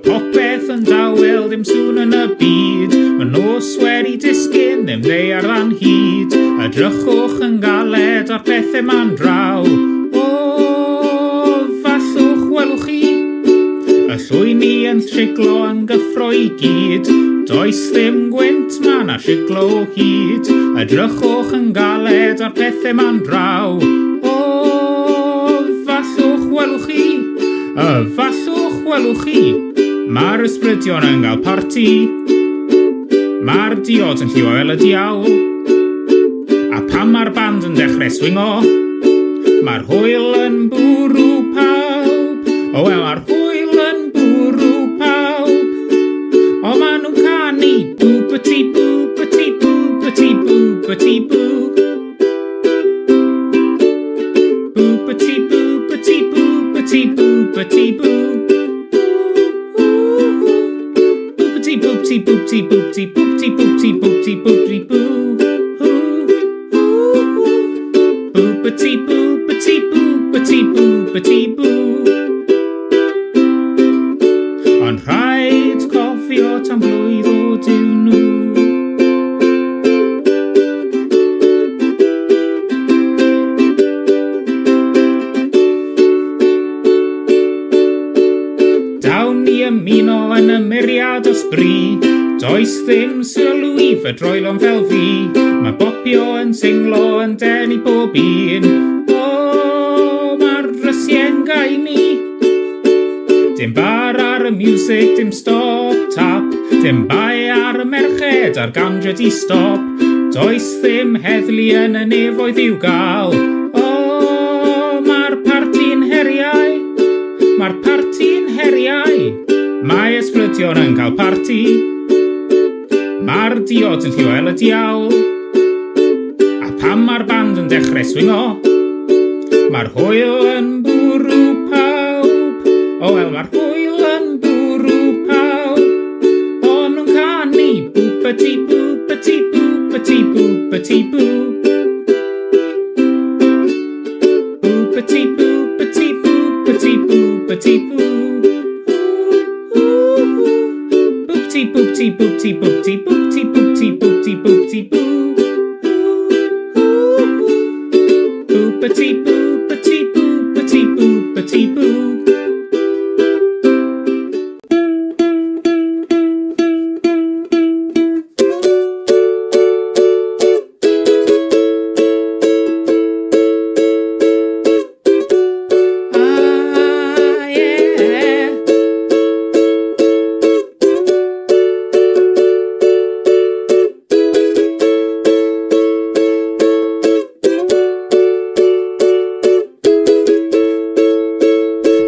popeth yn dawel, dim sŵn yn y byd. Mae nos wedi disgyn, ddim ddaear dan hyd. Edrychwch yn galed ar pethau ma'n draw. O, fallwch welwch chi, y llwyni yn triglo yn gyffro i gyd. Does ddim gwynt ma na triglo o hyd. Edrychwch yn galed ar pethau ma'n draw. O, fallwch welwch chi, fallwch welwch chi. Mae'r ysbrydion yn gael parti. Mae'r diod yn llio el y diawl. A pan mae'r band yn dechrau swingo, mae'r hwyl yn bwrw pawb. O wel, mae'r hwyl yn bwrw pawb. O maen nhw'n canu boopity boopity boopity boopity boop. Boopity boopity boopity boopity boop. Boopty boopty boopty boopty boopty boopty boopty boopty boo. Boopty boopty boopty boopty boo. Ond rhaid cofio tan blwydd o diwnw. Dawn ni ymuno yn y muriad o sbri. Does ddim sylw i fy droelon fel fi. Mae bopio yn singlo yn denu bob un. O, mae'r rysie'n gai ni. Dim bar ar y music, dim stop tap. Dim bai ar y merched a'r ganjad i stop. Does ddim heddlu yn y nefoedd i'w gael. O, mae'r parti'n heriau. Mae'r parti'n heriau. Mae ysbrydion yn cael parti. Mae'r diod yn llio el y diawl. A pan mae'r band yn dechrau swingo, mae'r hwyl yn bwrw pawb. O wel, mae'r hwyl yn bwrw pawb. O nhw'n canu boopity boopity boopity boopity boo. Boopity boopity boopity boopity boo. Boopty boopty boopty boopty boopty boopty boopty boopty boo. Boopity boopity boopity boopity boo.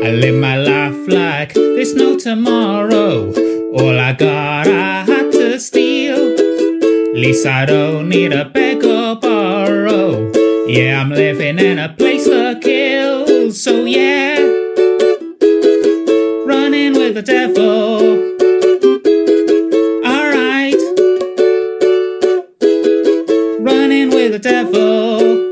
I live my life like there's no tomorrow. All I got I had to steal. Least I don't need a beg or borrow. Yeah, I'm living in a place that kills. So yeah, running with the devil. Alright, running with the devil.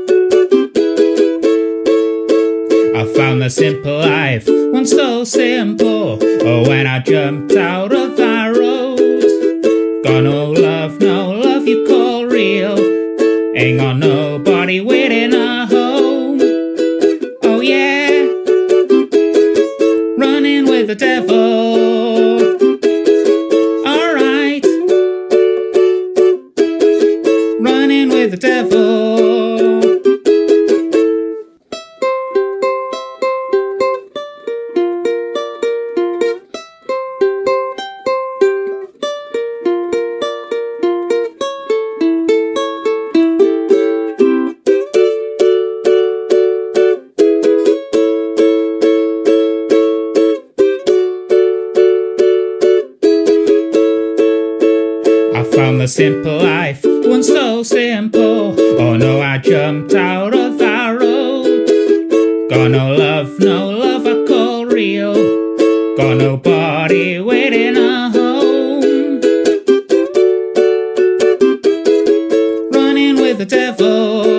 I found the simple life, once so simple. Oh, when I jumped out of that road. Got no love you call real. Ain't got nobody waiting at home. Oh yeah, running with the devil. Alright, running with the devil. Found the simple life, once so simple. Oh no, I jumped out of that road. Got no love I call real. Got nobody waiting at home. Running with the devil.